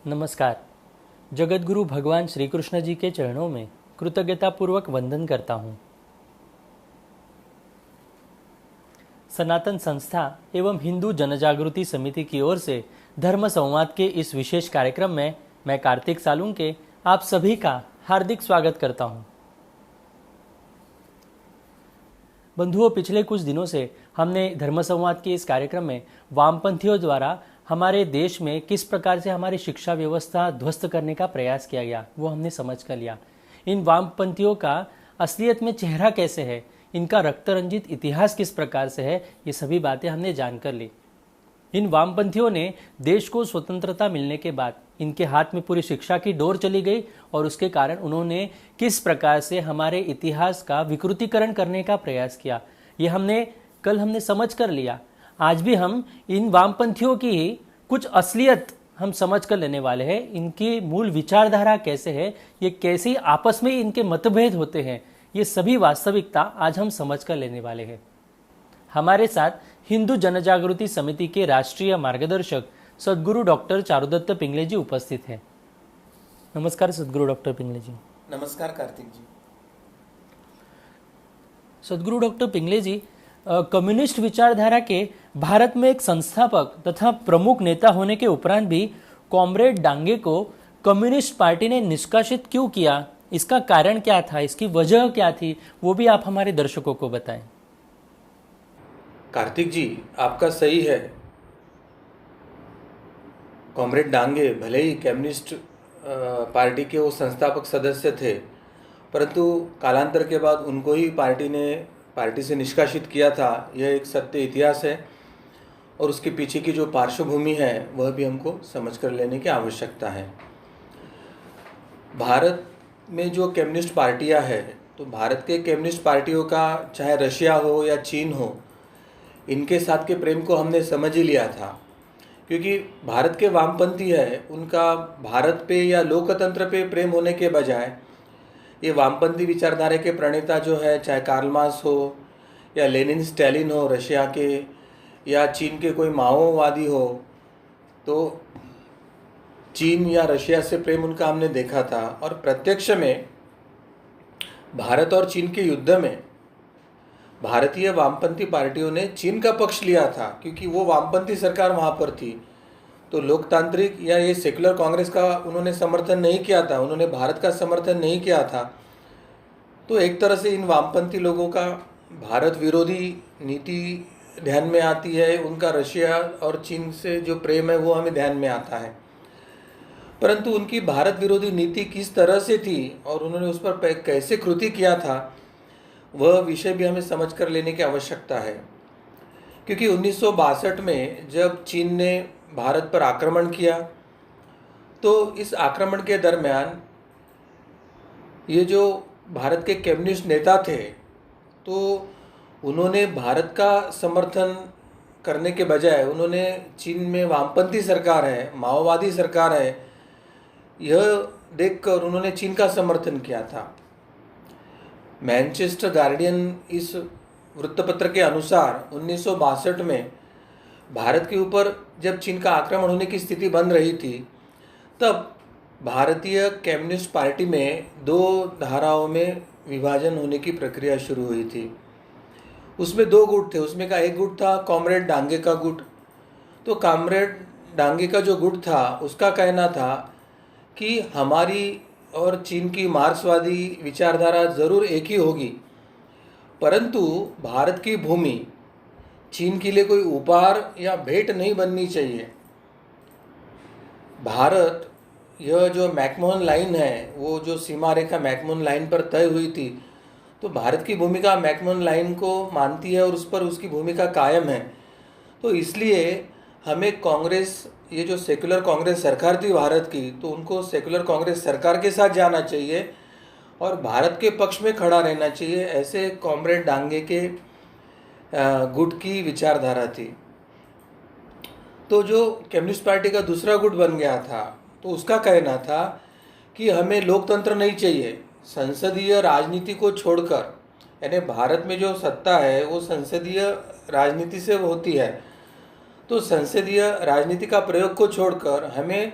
नमस्कार। जगतगुरु भगवान श्री कृष्ण जी के चरणों में कृतज्ञतापूर्वक वंदन करता हूँ। सनातन संस्था एवं हिंदू जनजागृति समिति की ओर से धर्म संवाद के इस विशेष कार्यक्रम में मैं कार्तिक सालुंके आप सभी का हार्दिक स्वागत करता हूँ। बंधुओं, पिछले कुछ दिनों से हमने धर्म संवाद के इस कार्यक्रम में वामपंथियों द्वारा हमारे देश में किस प्रकार से हमारी शिक्षा व्यवस्था ध्वस्त करने का प्रयास किया गया वो हमने समझ कर लिया। इन वामपंथियों का असलियत में चेहरा कैसे है, इनका रक्त रंजित इतिहास किस प्रकार से है, ये सभी बातें हमने जानकर ली। इन वामपंथियों ने देश को स्वतंत्रता मिलने के बाद इनके हाथ में पूरी शिक्षा की डोर चली गई और उसके कारण उन्होंने किस प्रकार से हमारे इतिहास का विकृतीकरण करने का प्रयास किया, ये हमने समझ कर लिया। आज भी हम इन वामपंथियों की ही कुछ असलियत हम समझ कर लेने वाले हैं। इनकी मूल विचारधारा कैसे है, ये कैसे आपस में इनके मतभेद होते हैं, ये सभी वास्तविकता आज हम समझ कर लेने वाले हैं। हमारे साथ हिंदू जनजागृति समिति के राष्ट्रीय मार्गदर्शक सद्गुरु डॉक्टर चारुदत्त पिंगले जी उपस्थित हैं। नमस्कार सद्गुरु डॉक्टर पिंगले जी। नमस्कार कार्तिक जी। सद्गुरु डॉक्टर पिंगले जी, कम्युनिस्ट विचारधारा के भारत में एक संस्थापक तथा प्रमुख नेता होने के उपरांत भी कॉमरेड डांगे को कम्युनिस्ट पार्टी ने निष्कासित क्यों किया, इसका कारण क्या था, इसकी वजह क्या थी, वो भी आप हमारे दर्शकों को बताएं। कार्तिक जी, आपका सही है। कॉमरेड डांगे भले ही कम्युनिस्ट पार्टी के वो संस्थापक सदस्य थे, परंतु कालांतर के बाद उनको ही पार्टी से निष्कासित किया था। यह एक सत्य इतिहास है और उसके पीछे की जो पार्श्वभूमि है वह भी हमको समझ कर लेने की आवश्यकता है। भारत में जो कम्युनिस्ट पार्टियां हैं, तो भारत के कम्युनिस्ट पार्टियों का चाहे रशिया हो या चीन हो, इनके साथ के प्रेम को हमने समझ ही लिया था, क्योंकि भारत के वामपंथी है, उनका भारत पे या लोकतंत्र पे प्रेम होने के बजाय ये वामपंथी विचारधारा के प्रणेता जो है, चाहे कार्ल मार्क्स हो या लेनिन स्टालिन हो रशिया के, या चीन के कोई माओवादी हो, तो चीन या रशिया से प्रेम उनका हमने देखा था। और प्रत्यक्ष में भारत और चीन के युद्ध में भारतीय वामपंथी पार्टियों ने चीन का पक्ष लिया था, क्योंकि वो वामपंथी सरकार वहाँ पर थी। तो लोकतांत्रिक या ये सेकुलर कांग्रेस का उन्होंने समर्थन नहीं किया था, उन्होंने भारत का समर्थन नहीं किया था। तो एक तरह से इन वामपंथी लोगों का भारत विरोधी नीति ध्यान में आती है, उनका रशिया और चीन से जो प्रेम है वो हमें ध्यान में आता है। परंतु उनकी भारत विरोधी नीति किस तरह से थी और उन्होंने उस पर कैसे कृति किया था, वह विषय भी हमें समझ कर लेने की आवश्यकता है। क्योंकि 1962 में जब चीन ने भारत पर आक्रमण किया, तो इस आक्रमण के दरमियान ये जो भारत के कम्युनिस्ट नेता थे, तो उन्होंने भारत का समर्थन करने के बजाय उन्होंने चीन में वामपंथी सरकार है, माओवादी सरकार है, यह देखकर उन्होंने चीन का समर्थन किया था। मैनचेस्टर गार्डियन इस वृत्तपत्र के अनुसार 1962 में भारत के ऊपर जब चीन का आक्रमण होने की स्थिति बन रही थी, तब भारतीय कम्युनिस्ट पार्टी में दो धाराओं में विभाजन होने की प्रक्रिया शुरू हुई थी। उसमें दो गुट थे, उसमें का एक गुट था कॉमरेड डांगे का गुट। तो कॉमरेड डांगे का जो गुट था, उसका कहना था कि हमारी और चीन की मार्क्सवादी विचारधारा ज़रूर एक ही होगी, परंतु भारत की भूमि चीन के लिए कोई उपहार या भेंट नहीं बननी चाहिए। भारत, यह जो मैकमोहन लाइन है, वो जो सीमा रेखा मैकमोहन लाइन पर तय हुई थी, तो भारत की भूमिका मैकमोहन लाइन को मानती है और उस पर उसकी भूमिका कायम है। तो इसलिए हमें कांग्रेस, ये जो सेकुलर कांग्रेस सरकार थी भारत की, तो उनको सेकुलर कांग्रेस सरकार के साथ जाना चाहिए और भारत के पक्ष में खड़ा रहना चाहिए। ऐसे कॉमरेड डांगे के गुट की विचारधारा थी। तो जो कम्युनिस्ट पार्टी का दूसरा गुट बन गया था, तो उसका कहना था कि हमें लोकतंत्र नहीं चाहिए, संसदीय राजनीति को छोड़कर, यानी भारत में जो सत्ता है वो संसदीय राजनीति से होती है, तो संसदीय राजनीति का प्रयोग को छोड़कर हमें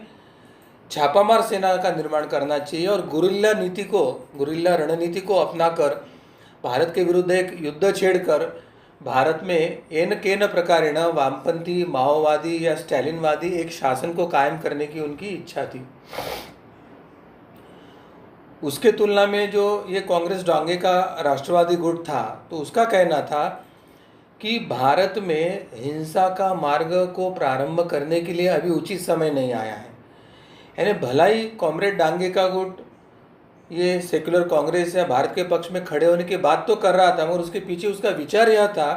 छापामार सेना का निर्माण करना चाहिए और गुरिल्ला रणनीति को अपनाकर भारत के विरुद्ध एक युद्ध छेड़कर भारत में एन केन प्रकारेण वामपंथी, माओवादी या स्टैलिनवादी एक शासन को कायम करने की उनकी इच्छा थी। उसके तुलना में जो ये कांग्रेस डांगे का राष्ट्रवादी गुट था, तो उसका कहना था कि भारत में हिंसा का मार्ग को प्रारंभ करने के लिए अभी उचित समय नहीं आया है। यानी भला ही कॉमरेड डांगे का गुट ये सेक्युलर कांग्रेस या भारत के पक्ष में खड़े होने की बात तो कर रहा था, मगर उसके पीछे उसका विचार यह था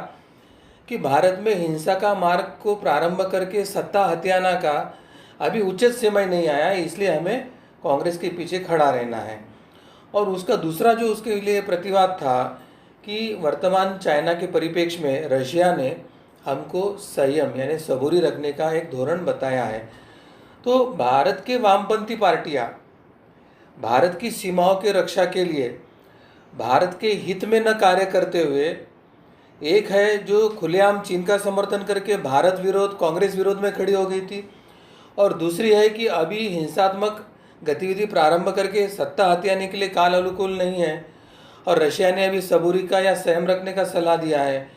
कि भारत में हिंसा का मार्ग को प्रारंभ करके सत्ता हथियाना का अभी उचित समय नहीं आया है, इसलिए हमें कांग्रेस के पीछे खड़ा रहना है। और उसका दूसरा जो उसके लिए प्रतिवाद था कि वर्तमान चाइना के परिप्रेक्ष्य में रशिया ने हमको संयम यानी सबूरी रखने का एक धोरण बताया है। तो भारत के वामपंथी पार्टियां भारत की सीमाओं की रक्षा के लिए भारत के हित में न कार्य करते हुए, एक है जो खुलेआम चीन का समर्थन करके भारत विरोध, कांग्रेस विरोध में खड़ी हो गई थी, और दूसरी है कि अभी हिंसात्मक गतिविधि प्रारंभ करके सत्ता हथियाने के लिए काल अनुकूल नहीं है, और रशिया ने अभी सबूरी का या संयम रखने का सलाह दिया है,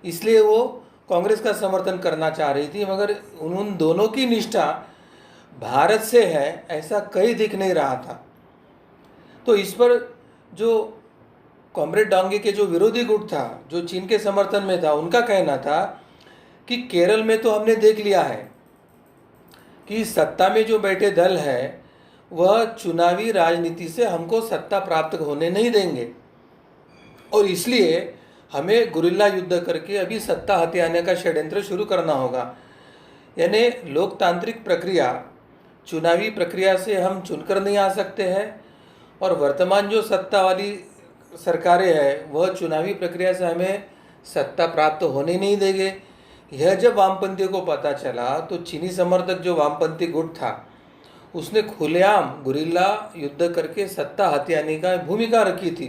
इसलिए वो कांग्रेस का समर्थन करना चाह रही थी। मगर उन दोनों की निष्ठा भारत से है ऐसा कहीं दिख नहीं रहा था। तो इस पर जो कॉमरेड डांगे के जो विरोधी गुट था, जो चीन के समर्थन में था, उनका कहना था कि केरल में तो हमने देख लिया है कि सत्ता में जो बैठे दल है वह चुनावी राजनीति से हमको सत्ता प्राप्त होने नहीं देंगे, और इसलिए हमें गुरिल्ला युद्ध करके अभी सत्ता हथियाने का षड्यंत्र शुरू करना होगा। यानी लोकतांत्रिक प्रक्रिया, चुनावी प्रक्रिया से हम चुनकर नहीं आ सकते हैं, और वर्तमान जो सत्ता वाली सरकारें हैं वह चुनावी प्रक्रिया से हमें सत्ता प्राप्त होने नहीं देंगे। यह जब वामपंथियों को पता चला तो चीनी समर्थक जो वामपंथी गुट था उसने खुलेआम गुरिल्ला युद्ध करके सत्ता हथियाने का भूमिका रखी थी।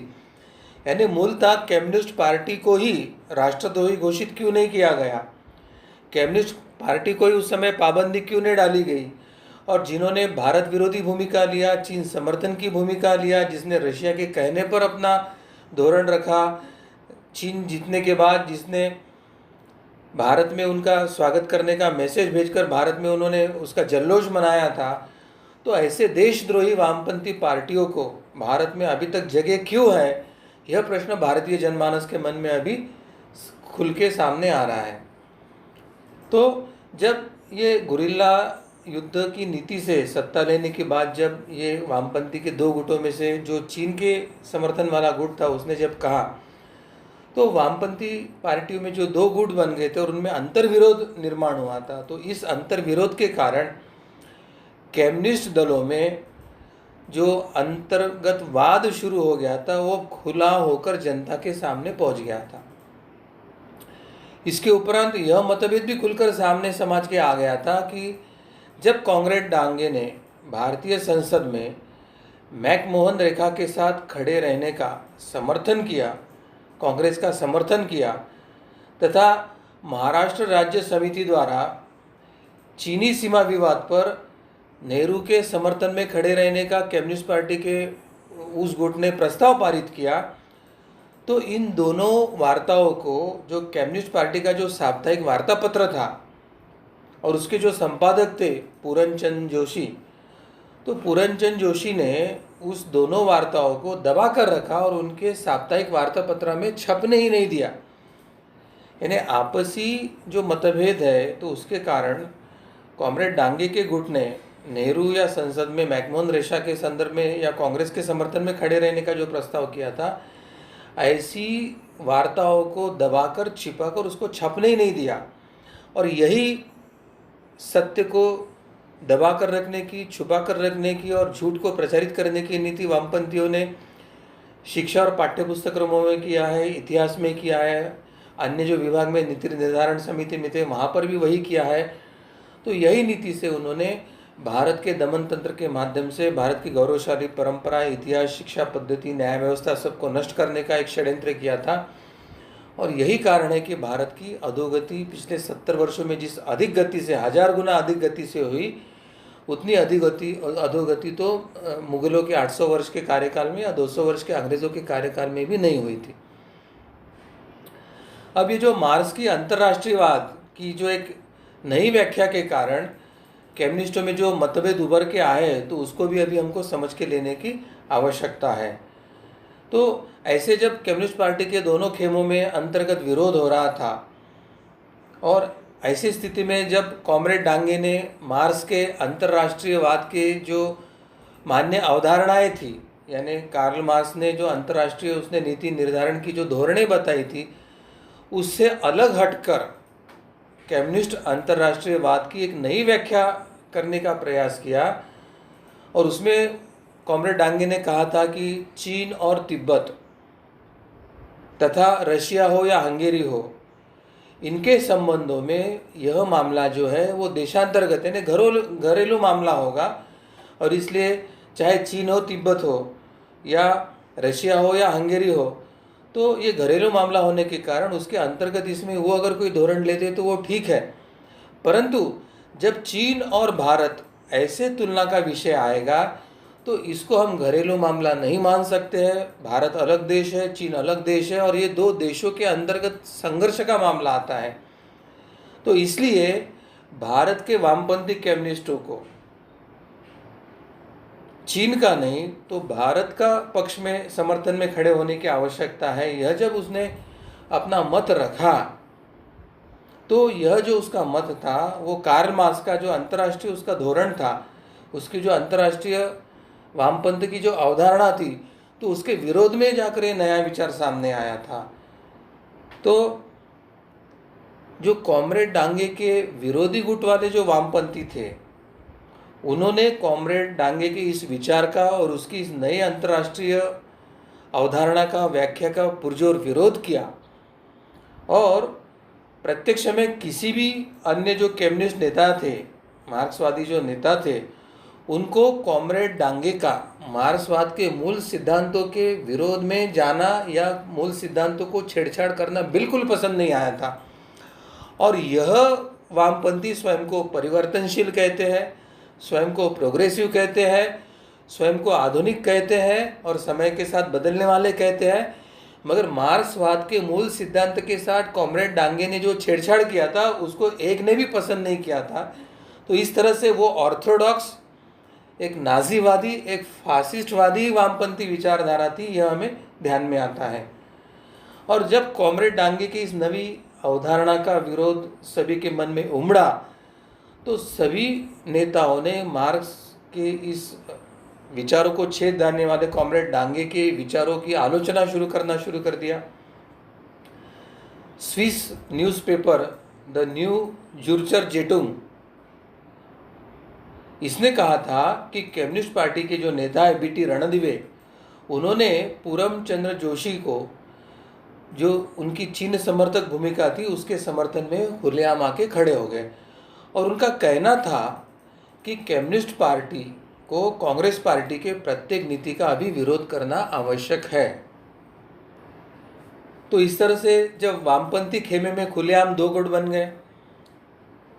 यानी मूलतः कम्युनिस्ट पार्टी को ही राष्ट्रद्रोही घोषित क्यों नहीं किया गया, कम्युनिस्ट पार्टी को ही उस समय पाबंदी क्यों नहीं डाली गई, और जिन्होंने भारत विरोधी भूमिका लिया, चीन समर्थन की भूमिका लिया, जिसने रशिया के कहने पर अपना धोरण रखा, चीन जीतने के बाद जिसने भारत में उनका स्वागत करने का मैसेज भेजकर भारत में उन्होंने उसका जल्लोष मनाया था, तो ऐसे देशद्रोही वामपंथी पार्टियों को भारत में अभी तक जगह क्यों है, यह प्रश्न भारतीय जनमानस के मन में अभी खुल के सामने आ रहा है। तो जब ये गुरिल्ला युद्ध की नीति से सत्ता लेने के बाद जब ये वामपंथी के दो गुटों में से जो चीन के समर्थन वाला गुट था उसने जब कहा, तो वामपंथी पार्टियों में जो दो गुट बन गए थे और उनमें अंतर्विरोध निर्माण हुआ था। तो इस अंतर्विरोध के कारण कम्युनिस्ट दलों में जो अंतर्गत वाद शुरू हो गया था वो खुला होकर जनता के सामने पहुंच गया था। इसके उपरांत यह मतभेद भी खुलकर सामने समाज के आ गया था कि जब कॉमरेड डांगे ने भारतीय संसद में मैकमोहन रेखा के साथ खड़े रहने का समर्थन किया, कांग्रेस का समर्थन किया, तथा महाराष्ट्र राज्य समिति द्वारा चीनी सीमा विवाद पर नेहरू के समर्थन में खड़े रहने का कम्युनिस्ट पार्टी के उस गुट ने प्रस्ताव पारित किया, तो इन दोनों वार्ताओं को जो कम्युनिस्ट पार्टी का जो साप्ताहिक वार्ता पत्र था और उसके जो संपादक थे पूरनचंद जोशी, तो पूरनचंद जोशी ने उस दोनों वार्ताओं को दबा कर रखा और उनके साप्ताहिक वार्ता पत्र में छपने ही नहीं दिया। यानी आपसी जो मतभेद है तो उसके कारण कॉमरेड डांगे के गुट ने नेहरू या संसद में मैकमोहन रेखा के संदर्भ में या कांग्रेस के समर्थन में खड़े रहने का जो प्रस्ताव किया था, ऐसी वार्ताओं को दबाकर छिपाकर उसको छपने ही नहीं दिया। और यही सत्य को दबा कर रखने की, छुपा कर रखने की और झूठ को प्रचारित करने की नीति वामपंथियों ने शिक्षा और पाठ्यपुस्तकों में किया है, इतिहास में किया है, अन्य जो विभाग में नीति निर्धारण समिति में थे वहाँ पर भी वही किया है। तो यही नीति से उन्होंने भारत के दमन तंत्र के माध्यम से भारत की गौरवशाली परंपरा, इतिहास, शिक्षा पद्धति, न्याय व्यवस्था सबको नष्ट करने का एक षड्यंत्र किया था। और यही कारण है कि भारत की अधोगति पिछले 70 वर्षों में जिस अधिक गति से, 1000 गुना अधिक गति से हुई, उतनी अधोगति तो मुगलों के 800 वर्ष के कार्यकाल में या 200 वर्ष के अंग्रेज़ों के कार्यकाल में भी नहीं हुई थी। अब ये जो मार्क्स की अंतर्राष्ट्रीयवाद की जो एक नई व्याख्या के कारण कम्युनिस्टों में जो मतभेद उभर के आए, तो उसको भी अभी हमको समझ के लेने की आवश्यकता है। तो ऐसे जब कम्युनिस्ट पार्टी के दोनों खेमों में अंतर्गत विरोध हो रहा था, और ऐसी स्थिति में जब कॉमरेड डांगे ने मार्क्स के अंतर्राष्ट्रीयवाद के जो मान्य अवधारणाएं थी, यानी कार्ल मार्क्स ने जो अंतर्राष्ट्रीय उसने नीति निर्धारण की जो धोरणें बताई थी, उससे अलग हटकर कम्युनिस्ट अंतर्राष्ट्रीयवाद की एक नई व्याख्या करने का प्रयास किया। और उसमें कॉमरेड डांगे ने कहा था कि चीन और तिब्बत तथा रशिया हो या हंगेरी हो, इनके संबंधों में यह मामला जो है वो देशांतर्गत यानी घरेलू मामला होगा, और इसलिए चाहे चीन हो, तिब्बत हो, या रशिया हो या हंगेरी हो, तो ये घरेलू मामला होने के कारण उसके अंतर्गत इसमें वो अगर कोई धोरण लेते तो वो ठीक है। परंतु जब चीन और भारत ऐसे तुलना का विषय आएगा तो इसको हम घरेलू मामला नहीं मान सकते हैं। भारत अलग देश है, चीन अलग देश है, और ये दो देशों के अंतर्गत संघर्ष का मामला आता है। तो इसलिए भारत के वामपंथी कम्युनिस्टों को चीन का नहीं तो भारत का पक्ष में समर्थन में खड़े होने की आवश्यकता है। यह जब उसने अपना मत रखा, तो यह जो उसका मत था वो कार्ल मार्क्स का जो अंतर्राष्ट्रीय उसका धोरण था, उसकी जो अंतर्राष्ट्रीय वामपंथ की जो अवधारणा थी, तो उसके विरोध में जाकर ये नया विचार सामने आया था। तो जो कॉमरेड डांगे के विरोधी गुट वाले जो वामपंथी थे, उन्होंने कॉमरेड डांगे के इस विचार का और उसकी इस नई अंतर्राष्ट्रीय अवधारणा का व्याख्या का पुरजोर विरोध किया। और प्रत्यक्ष में किसी भी अन्य जो कम्युनिस्ट नेता थे, मार्क्सवादी जो नेता थे, उनको कॉमरेड डांगे का मार्क्सवाद के मूल सिद्धांतों के विरोध में जाना या मूल सिद्धांतों को छेड़छाड़ करना बिल्कुल पसंद नहीं आया था। और यह वामपंथी स्वयं को परिवर्तनशील कहते हैं, स्वयं को प्रोग्रेसिव कहते हैं, स्वयं को आधुनिक कहते हैं और समय के साथ बदलने वाले कहते हैं। मगर मार्क्सवाद के मूल सिद्धांत के साथ कॉमरेड डांगे ने जो छेड़छाड़ किया था उसको एक ने भी पसंद नहीं किया था। तो इस तरह से वो ऑर्थोडॉक्स, एक नाजीवादी, एक फासिस्टवादी वामपंथी विचारधारा थी, यह हमें ध्यान में आता है। और जब कॉमरेड डांगे की इस नवी अवधारणा का विरोध सभी के मन में उमड़ा, तो सभी नेताओं ने मार्क्स के इस विचारों को छेद देने वाले कॉमरेड डांगे के विचारों की आलोचना करना शुरू कर दिया। स्विस न्यूज़पेपर द न्यू ज़ुर्चर ज़ेटुंग, इसने कहा था कि कम्युनिस्ट पार्टी के जो नेता है बीटी रणदिवे, उन्होंने पूरम चंद्र जोशी को, जो उनकी चीन समर्थक भूमिका थी, उसके समर्थन में खुलेआम आके खड़े हो गए। और उनका कहना था कि कम्युनिस्ट पार्टी को कांग्रेस पार्टी के प्रत्येक नीति का अभी विरोध करना आवश्यक है। तो इस तरह से जब वामपंथी खेमे में खुलेआम दो गुट बन गए,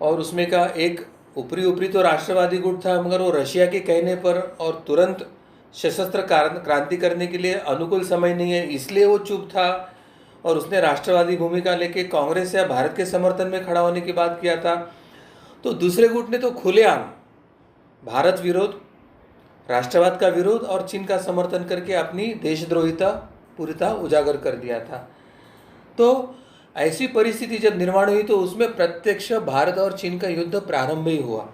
और उसमें का एक ऊपरी तो राष्ट्रवादी गुट था, मगर वो रशिया के कहने पर और तुरंत सशस्त्र क्रांति करने के लिए अनुकूल समय नहीं है इसलिए वो चुप था, और उसने राष्ट्रवादी भूमिका लेके कांग्रेस या भारत के समर्थन में खड़ा होने की बात किया था। तो दूसरे गुट ने तो खुलेआम भारत विरोध, राष्ट्रवाद का विरोध और चीन का समर्थन करके अपनी देशद्रोहिता पूरीता उजागर कर दिया था। तो ऐसी परिस्थिति जब निर्माण हुई तो उसमें प्रत्यक्ष भारत और चीन का युद्ध प्रारंभ ही हुआ।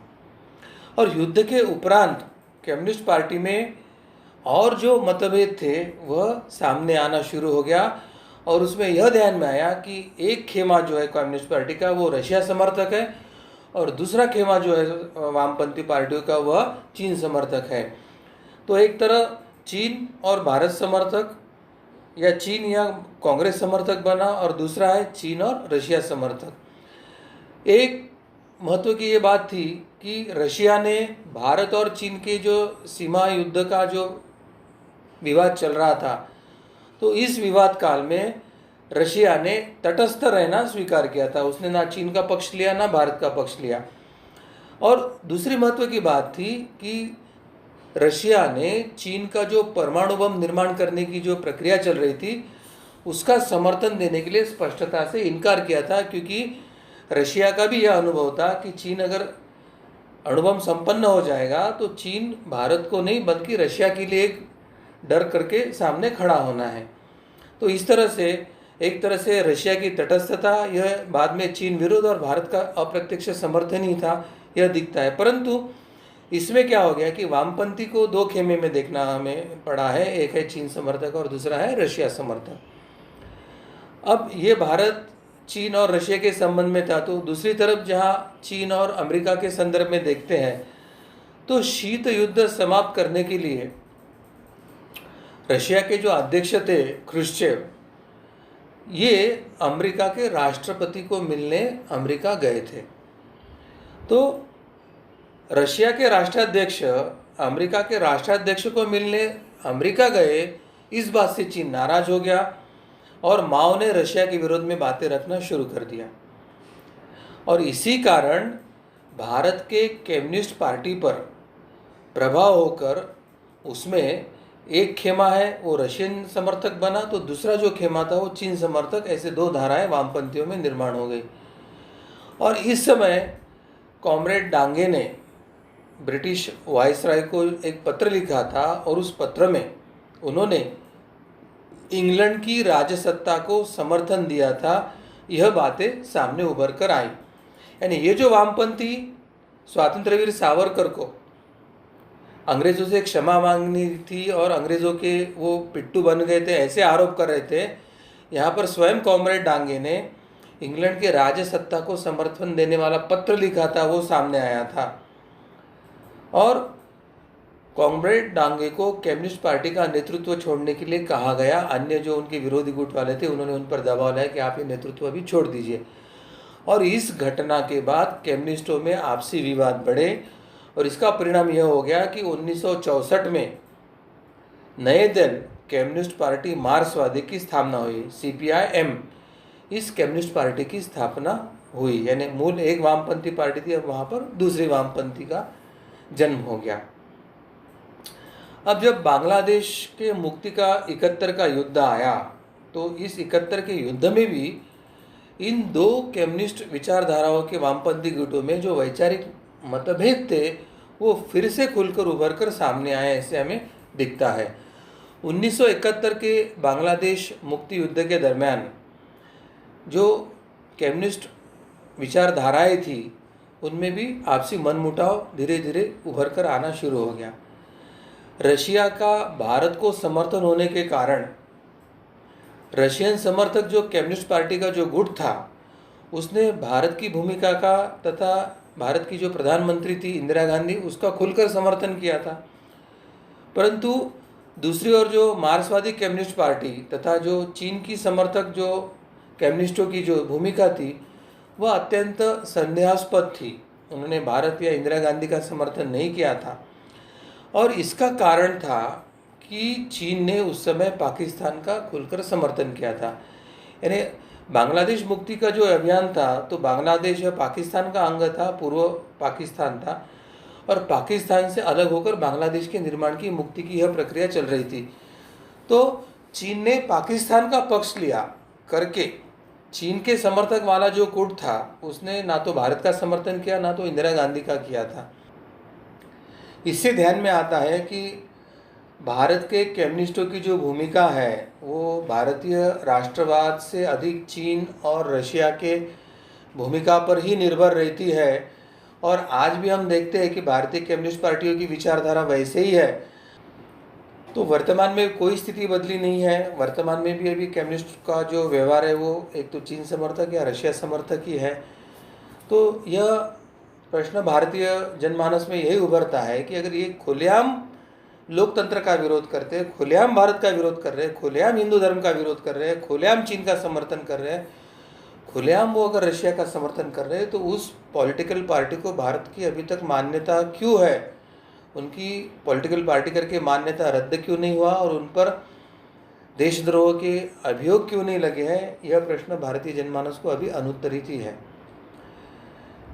और युद्ध के उपरांत कम्युनिस्ट पार्टी में और जो मतभेद थे वह सामने आना शुरू हो गया, और उसमें यह ध्यान में आया कि एक खेमा जो है कम्युनिस्ट पार्टी का वो रशिया समर्थक है, और दूसरा खेमा जो है वामपंथी पार्टियों का वह चीन समर्थक है। तो एक तरह चीन और भारत समर्थक या चीन या कांग्रेस समर्थक बना, और दूसरा है चीन और रशिया समर्थक। एक महत्व की ये बात थी कि रशिया ने भारत और चीन के जो सीमा युद्ध का जो विवाद चल रहा था, तो इस विवाद काल में रशिया ने तटस्थ रहना स्वीकार किया था। उसने ना चीन का पक्ष लिया ना भारत का पक्ष लिया। और दूसरी महत्व की बात थी कि रशिया ने चीन का जो परमाणु बम निर्माण करने की जो प्रक्रिया चल रही थी उसका समर्थन देने के लिए स्पष्टता से इनकार किया था, क्योंकि रशिया का भी यह अनुभव था कि चीन अगर अणुबम संपन्न हो जाएगा तो चीन भारत को नहीं बल्कि रशिया के लिए एक डर करके सामने खड़ा होना है। तो इस तरह से एक तरह से रशिया की तटस्थता यह बाद में चीन विरोध और भारत का अप्रत्यक्ष समर्थन ही था, यह दिखता है। परंतु इसमें क्या हो गया कि वामपंथी को दो खेमे में देखना हमें पड़ा है, एक है चीन समर्थक और दूसरा है रशिया समर्थक। अब ये भारत चीन और रशिया के संबंध में था, तो दूसरी तरफ जहाँ चीन और अमेरिका के संदर्भ में देखते हैं तो शीत युद्ध समाप्त करने के लिए रशिया के जो अध्यक्ष थे क्रुश्चेव, ये अमेरिका के राष्ट्रपति को मिलने अमेरिका गए थे। तो रशिया के राष्ट्राध्यक्ष अमेरिका के राष्ट्राध्यक्ष को मिलने अमेरिका गए, इस बात से चीन नाराज हो गया और माओ ने रशिया के विरोध में बातें रखना शुरू कर दिया। और इसी कारण भारत के कम्युनिस्ट पार्टी पर प्रभाव होकर उसमें एक खेमा है वो रशियन समर्थक बना, तो दूसरा जो खेमा था वो चीन समर्थक, ऐसे दो धाराएं वामपंथियों में निर्माण हो गई। और इस समय कॉमरेड डांगे ने ब्रिटिश वायसराय को एक पत्र लिखा था और उस पत्र में उन्होंने इंग्लैंड की राजसत्ता को समर्थन दिया था। यह बातें सामने उभर कर आई। यानी ये जो वामपंथी स्वातंत्र्यवीर सावरकर को अंग्रेज़ों से क्षमा मांगनी थी और अंग्रेज़ों के वो पिट्टू बन गए थे ऐसे आरोप कर रहे थे, यहाँ पर स्वयं कॉमरेड डांगे ने इंग्लैंड के राजसत्ता को समर्थन देने वाला पत्र लिखा था, वो सामने आया था। और कॉमरेड डांगे को कम्युनिस्ट पार्टी का नेतृत्व छोड़ने के लिए कहा गया। अन्य जो उनके विरोधी गुट वाले थे उन्होंने उन पर दबाव लाया कि आप ये नेतृत्व अभी छोड़ दीजिए। और इस घटना के बाद कम्युनिस्टों में आपसी विवाद बढ़े और इसका परिणाम यह हो गया कि 1964 में नए दिन कम्युनिस्ट पार्टी मार्क्सवादी की स्थापना हुई, CPIM। इस कम्युनिस्ट पार्टी की स्थापना हुई, यानी मूल एक वामपंथी पार्टी थी, अब वहाँ पर दूसरी वामपंथी का जन्म हो गया। अब जब बांग्लादेश के मुक्ति का 71 का युद्ध आया तो इस 71 के युद्ध में भी इन दो कम्युनिस्ट विचारधाराओं के वामपंथी गुटों में जो वैचारिक मतभेद थे वो फिर से खुलकर उभर कर सामने आए, ऐसे हमें दिखता है। 1971 के बांग्लादेश मुक्ति युद्ध के दरमियान जो कम्युनिस्ट विचारधाराएं थी उनमें भी आपसी मनमुटाव धीरे धीरे उभर कर आना शुरू हो गया। रशिया का भारत को समर्थन होने के कारण रशियन समर्थक जो कम्युनिस्ट पार्टी का जो गुट था उसने भारत की भूमिका का तथा भारत की जो प्रधानमंत्री थी इंदिरा गांधी उसका खुलकर समर्थन किया था। परंतु दूसरी ओर जो मार्क्सवादी कम्युनिस्ट पार्टी तथा जो चीन की समर्थक जो कम्युनिस्टों की जो भूमिका थी वह अत्यंत संदेहास्पद थी। उन्होंने भारत या इंदिरा गांधी का समर्थन नहीं किया था और इसका कारण था कि चीन ने उस समय पाकिस्तान का खुलकर समर्थन किया था। यानी बांग्लादेश मुक्ति का जो अभियान था तो बांग्लादेश या पाकिस्तान का अंग था, पूर्व पाकिस्तान था और पाकिस्तान से अलग होकर बांग्लादेश के निर्माण की मुक्ति की यह प्रक्रिया चल रही थी। तो चीन ने पाकिस्तान का पक्ष लिया करके चीन के समर्थक वाला जो गुट था उसने ना तो भारत का समर्थन किया ना तो इंदिरा गांधी का किया था। इससे ध्यान में आता है कि भारत के कम्युनिस्टों की जो भूमिका है वो भारतीय राष्ट्रवाद से अधिक चीन और रशिया के भूमिका पर ही निर्भर रहती है। और आज भी हम देखते हैं कि भारतीय कम्युनिस्ट पार्टियों की विचारधारा वैसे ही है। तो वर्तमान में कोई स्थिति बदली नहीं है। वर्तमान में भी अभी कम्युनिस्ट का जो व्यवहार है वो एक तो चीन समर्थक या रशिया समर्थक ही है। तो यह प्रश्न भारतीय जनमानस में यही उभरता है कि अगर ये खुलेआम लोकतंत्र का विरोध करते हैं, खुलेआम भारत का विरोध कर रहे हैं, खुलेआम हिंदू धर्म का विरोध कर रहे हैं, खुलेआम चीन का समर्थन कर रहे हैं, खुलेआम वो अगर रशिया का समर्थन कर रहे हैं, तो उस पॉलिटिकल पार्टी को भारत की अभी तक मान्यता क्यों है, उनकी पॉलिटिकल पार्टी करके मान्यता रद्द क्यों नहीं हुआ और उन पर देशद्रोह के अभियोग क्यों नहीं लगे हैं, यह प्रश्न भारतीय जनमानस को अभी अनुत्तरित ही है।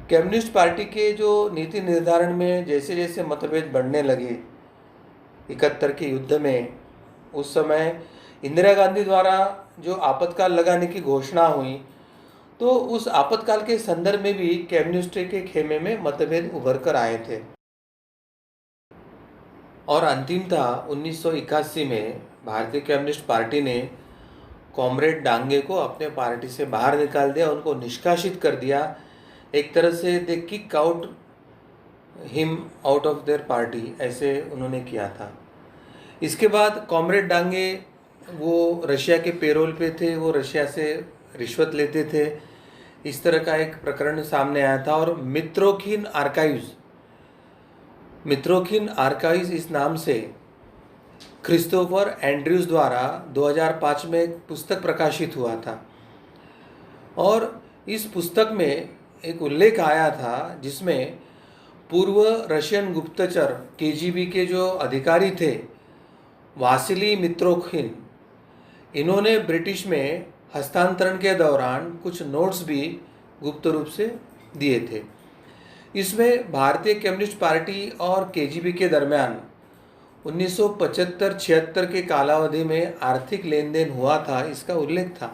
कम्युनिस्ट पार्टी के जो नीति निर्धारण में जैसे जैसे मतभेद बढ़ने लगे 71 के युद्ध में, उस समय इंदिरा गांधी द्वारा जो आपातकाल लगाने की घोषणा हुई, तो उस आपातकाल के संदर्भ में भी कम्युनिस्ट के खेमे में मतभेद उभर कर आए थे। और अंतिमतः 1981 में भारतीय कम्युनिस्ट पार्टी ने कॉमरेड डांगे को अपने पार्टी से बाहर निकाल दिया, उनको निष्कासित कर दिया। एक तरह से दे kick out him out of their party, ऐसे उन्होंने किया था। इसके बाद कॉमरेड डांगे वो रशिया के पेरोल पे थे, वो रशिया से रिश्वत लेते थे, इस तरह का एक प्रकरण सामने आया था। और मित्रोखिन आर्काइव्स इस नाम से क्रिस्टोफर एंड्रयूज द्वारा 2005 में एक पुस्तक प्रकाशित हुआ था। और इस पुस्तक में एक उल्लेख आया था जिसमें पूर्व रशियन गुप्तचर केजीबी के जो अधिकारी थे वासिली मित्रोखिन, इन्होंने ब्रिटिश में हस्तांतरण के दौरान कुछ नोट्स भी गुप्त रूप से दिए थे। इसमें भारतीय कम्युनिस्ट पार्टी और केजीबी के दरमियान 1975-76 के कालावधि में आर्थिक लेन देन हुआ था, इसका उल्लेख था।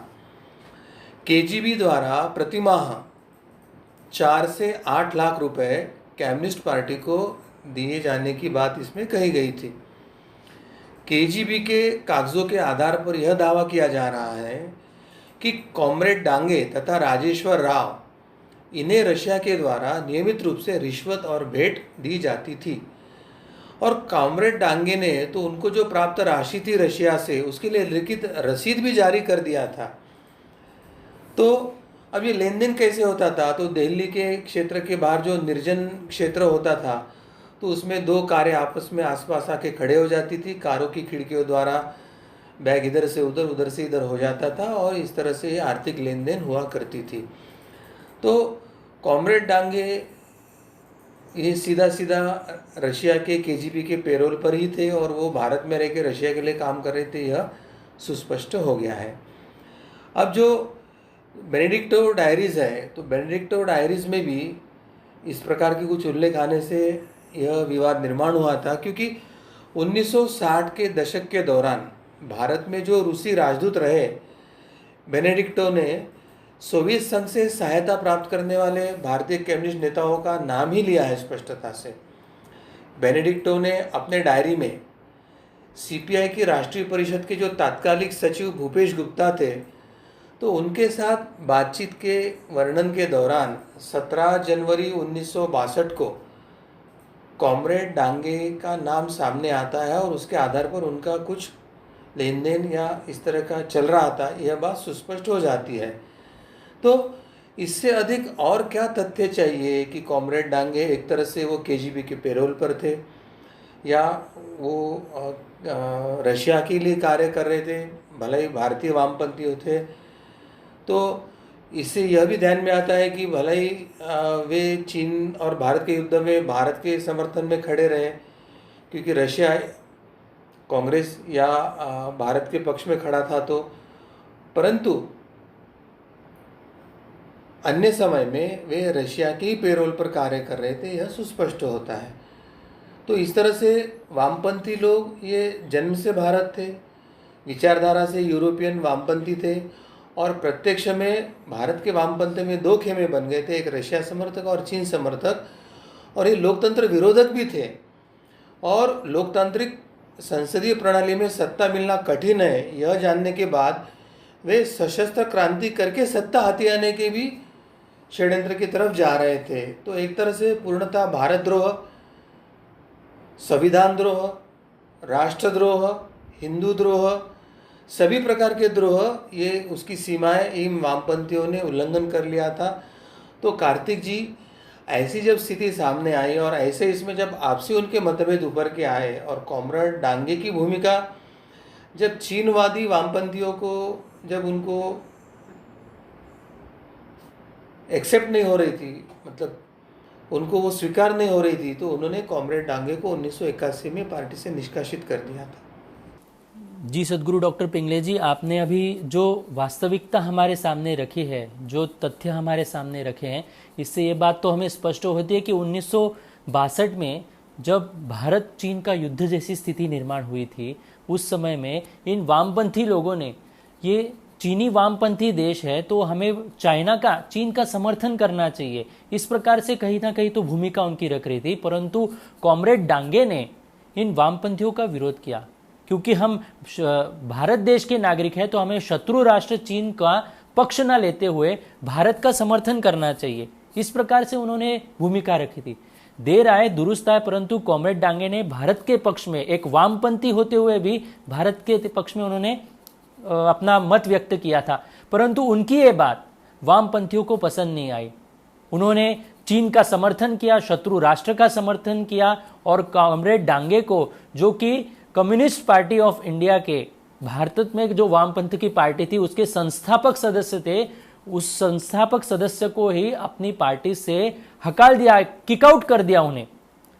केजीबी द्वारा प्रतिमाह 4 से 8 लाख रुपए कम्युनिस्ट पार्टी को दिए जाने की बात इसमें कही गई थी। केजीबी के कागजों के आधार पर यह दावा किया जा रहा है कि कॉमरेड डांगे तथा राजेश्वर राव, इन्हें रशिया के द्वारा नियमित रूप से रिश्वत और भेंट दी जाती थी। और कॉमरेड डांगे ने तो उनको जो प्राप्त राशि थी रशिया से, उसके लिए लिखित रसीद भी जारी कर दिया था। तो अब ये लेन देन कैसे होता था? तो दिल्ली के क्षेत्र के बाहर जो निर्जन क्षेत्र होता था, तो उसमें 2 कारें आपस में आसपास आके खड़े हो जाती थी। कारों की खिड़कियों द्वारा बैग इधर से उधर, उधर से इधर हो जाता था, और इस तरह से आर्थिक लेन देन हुआ करती थी। तो कॉमरेड डांगे ये सीधा सीधा रशिया के केजीबी के पेरोल पर ही थे, और वो भारत में रह के रशिया के लिए काम कर रहे थे, यह सुस्पष्ट हो गया है। अब जो बेनेडिक्टो डायरीज है, तो बेनेडिक्टो डायरीज में भी इस प्रकार की कुछ उल्लेख आने से यह विवाद निर्माण हुआ था, क्योंकि 1960 के दशक के दौरान भारत में जो रूसी राजदूत रहे, बेनेडिक्टो ने सोवियत संघ से सहायता प्राप्त करने वाले भारतीय कम्युनिस्ट नेताओं का नाम ही लिया है स्पष्टता से। बेनेडिक्टो ने अपने डायरी में सीपीआई की राष्ट्रीय परिषद के जो तात्कालिक सचिव भूपेश गुप्ता थे, तो उनके साथ बातचीत के वर्णन के दौरान 17 जनवरी 1962 को कॉमरेड डांगे का नाम सामने आता है, और उसके आधार पर उनका कुछ लेन देन या इस तरह का चल रहा था, यह बात सुस्पष्ट हो जाती है। तो इससे अधिक और क्या तथ्य चाहिए कि कॉमरेड डांगे एक तरह से वो केजीबी के पेरोल पर थे, या वो रशिया के लिए कार्य कर रहे थे, भले ही भारतीय वामपंथी थे। तो इससे यह भी ध्यान में आता है कि भले ही वे चीन और भारत के युद्ध में भारत के समर्थन में खड़े रहे, क्योंकि रशिया कांग्रेस या भारत के पक्ष में खड़ा था, तो परंतु अन्य समय में वे रशिया के ही पेरोल पर कार्य कर रहे थे, यह सुस्पष्ट होता है। तो इस तरह से वामपंथी लोग ये जन्म से भारत थे, विचारधारा से यूरोपियन वामपंथी थे, और प्रत्यक्ष में भारत के वामपंथ में 2 खेमे बन गए थे, एक रशिया समर्थक और चीन समर्थक, और ये लोकतंत्र विरोधक भी थे। और लोकतांत्रिक संसदीय प्रणाली में सत्ता मिलना कठिन है, यह जानने के बाद वे सशस्त्र क्रांति करके सत्ता हथियाने के भी षड्यंत्र की तरफ जा रहे थे। तो एक तरह से पूर्णतः भारतद्रोह, संविधान द्रोह, राष्ट्रद्रोह, हिंदू द्रोह, सभी प्रकार के द्रोह, ये उसकी सीमाएं इन वामपंथियों ने उल्लंघन कर लिया था। तो कार्तिक जी, ऐसी जब स्थिति सामने आई और ऐसे इसमें जब आपसी उनके मतभेद उभर के आए, और कॉमरेड डांगे की भूमिका जब चीनवादी वामपंथियों को जब उनको एक्सेप्ट नहीं हो रही थी, मतलब उनको वो स्वीकार नहीं हो रही थी, तो उन्होंने कॉमरेड डांगे को 1981 में पार्टी से निष्कासित कर दिया था। जी सदगुरु डॉक्टर पिंगले जी, आपने अभी जो वास्तविकता हमारे सामने रखी है, जो तथ्य हमारे सामने रखे हैं, इससे ये बात तो हमें स्पष्ट होती है कि 1962 में जब भारत चीन का युद्ध जैसी स्थिति निर्माण हुई थी, उस समय में इन वामपंथी लोगों ने, ये चीनी वामपंथी देश है तो हमें चीन का समर्थन करना चाहिए, इस प्रकार से कहीं ना कहीं तो भूमिका उनकी रख रही थी। परंतु कॉमरेड डांगे ने इन वामपंथियों का विरोध किया, क्योंकि हम भारत देश के नागरिक हैं तो हमें शत्रु राष्ट्र चीन का पक्ष न लेते हुए भारत का समर्थन करना चाहिए, इस प्रकार से उन्होंने भूमिका रखी थी। देर आए दुरुस्त आए, परंतु कॉमरेड डांगे ने भारत के पक्ष में, एक वामपंथी होते हुए भी भारत के पक्ष में उन्होंने अपना मत व्यक्त किया था। परंतु उनकी ये बात वामपंथियों को पसंद नहीं आई। उन्होंने चीन का समर्थन किया, शत्रु राष्ट्र का समर्थन किया, और कॉमरेड डांगे को, जो कि कम्युनिस्ट पार्टी ऑफ इंडिया के, भारत में जो वामपंथ की पार्टी थी उसके संस्थापक सदस्य थे, उस संस्थापक सदस्य को ही अपनी पार्टी से हकाल दिया, किकआउट कर दिया उन्हें।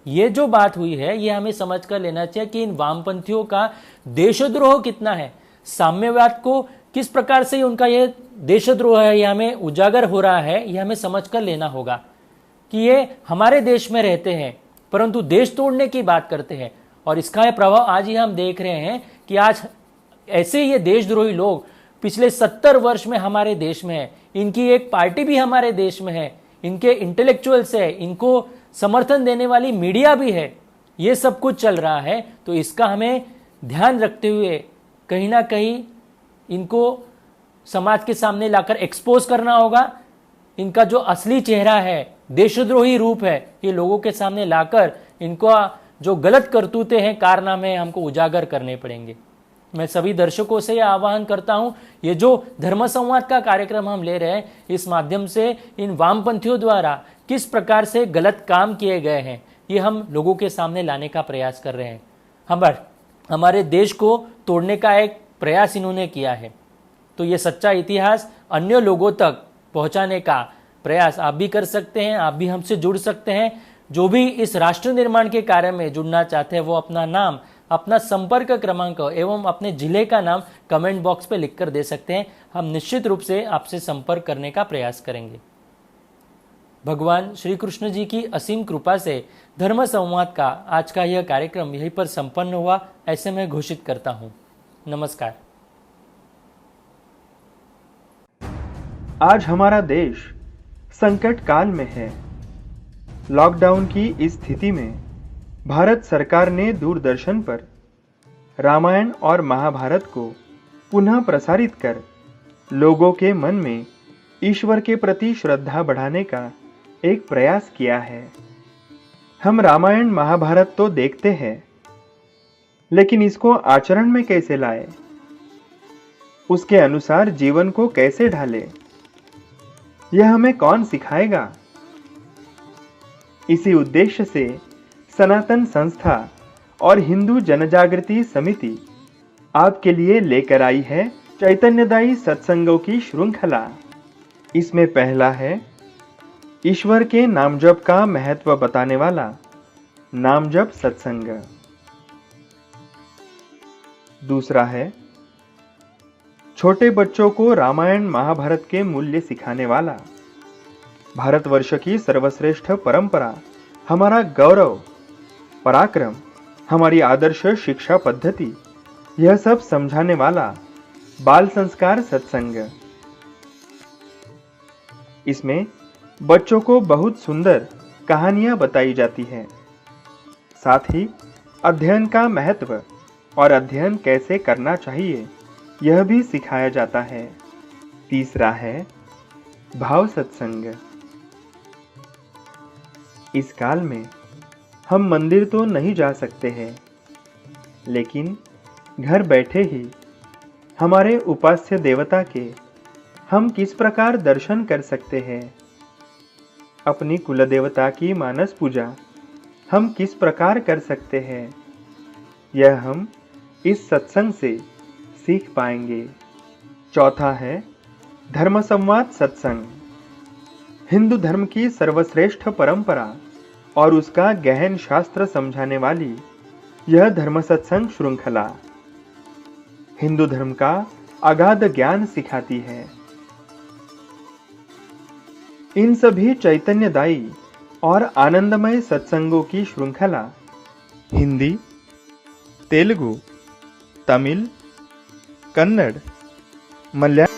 ये जो बात हुई है ये हमें समझ कर लेना चाहिए कि इन वामपंथियों का देशद्रोह कितना है, साम्यवाद को किस प्रकार से उनका ये देशद्रोह है, ये हमें उजागर हो रहा है, ये हमें समझ कर लेना होगा कि ये हमारे देश में रहते हैं परंतु देश तोड़ने की बात करते हैं। और इसका प्रभाव आज ही हम देख रहे हैं कि आज ऐसे ये देशद्रोही लोग पिछले 70 वर्ष में हमारे देश में है, इनकी एक पार्टी भी हमारे देश में है, इनके इंटेलेक्चुअल्स है, इनको समर्थन देने वाली मीडिया भी है, ये सब कुछ चल रहा है। तो इसका हमें ध्यान रखते हुए कहीं ना कहीं इनको समाज के सामने लाकर एक्सपोज करना होगा। इनका जो असली चेहरा है, देशद्रोही रूप है, ये लोगों के सामने लाकर इनको जो गलत करतूते हैं, कारनामे हमको उजागर करने पड़ेंगे। मैं सभी दर्शकों से यह आह्वान करता हूं, ये जो धर्म संवाद का कार्यक्रम हम ले रहे हैं, इस माध्यम से इन वामपंथियों द्वारा किस प्रकार से गलत काम किए गए हैं ये हम लोगों के सामने लाने का प्रयास कर रहे हैं। हमारे देश को तोड़ने का एक प्रयास इन्होंने किया है, तो ये सच्चा इतिहास अन्य लोगों तक पहुंचाने का प्रयास आप भी कर सकते हैं, आप भी हमसे जुड़ सकते हैं। जो भी इस राष्ट्र निर्माण के कार्य में जुड़ना चाहते हैं वो अपना नाम, अपना संपर्क क्रमांक एवं अपने जिले का नाम कमेंट बॉक्स पे लिखकर दे सकते हैं। हम निश्चित रूप से आपसे संपर्क करने का प्रयास करेंगे। भगवान श्री कृष्ण जी की असीम कृपा से धर्म संवाद का आज का यह कार्यक्रम यहीं पर संपन्न हुआ, ऐसे मैं घोषित करता हूं। नमस्कार। आज हमारा देश संकट काल में है। लॉकडाउन की इस स्थिति में भारत सरकार ने दूरदर्शन पर रामायण और महाभारत को पुनः प्रसारित कर लोगों के मन में ईश्वर के प्रति श्रद्धा बढ़ाने का एक प्रयास किया है। हम रामायण महाभारत तो देखते हैं, लेकिन इसको आचरण में कैसे लाए, उसके अनुसार जीवन को कैसे ढाले, यह हमें कौन सिखाएगा। इसी उद्देश्य से सनातन संस्था और हिंदू जनजागृति समिति आपके लिए लेकर आई है चैतन्यदायी सत्संगों की श्रृंखला। इसमें पहला है ईश्वर के नाम जप का महत्व बताने वाला नाम जप सत्संग। दूसरा है छोटे बच्चों को रामायण महाभारत के मूल्य सिखाने वाला भारतवर्ष की सर्वश्रेष्ठ परंपरा, हमारा गौरव, पराक्रम, हमारी आदर्श शिक्षा पद्धति, यह सब समझाने वाला बाल संस्कार सत्संग। इसमें बच्चों को बहुत सुंदर कहानियां बताई जाती हैं, साथ ही अध्ययन का महत्व और अध्ययन कैसे करना चाहिए यह भी सिखाया जाता है। तीसरा है भाव सत्संग। इस काल में हम मंदिर तो नहीं जा सकते हैं, लेकिन घर बैठे ही हमारे उपास्य देवता के हम किस प्रकार दर्शन कर सकते हैं, अपनी कुलदेवता की मानस पूजा हम किस प्रकार कर सकते हैं, यह हम इस सत्संग से सीख पाएंगे। चौथा है धर्म संवाद सत्संग। हिंदू धर्म की सर्वश्रेष्ठ परंपरा और उसका गहन शास्त्र समझाने वाली यह धर्म सत्संग श्रृंखला। हिंदू धर्म का अगाध ज्ञान सिखाती है। इन सभी चैतन्यदायी और आनंदमय सत्संगों की श्रृंखला हिंदी, तेलुगु, तमिल, कन्नड़, मलयालम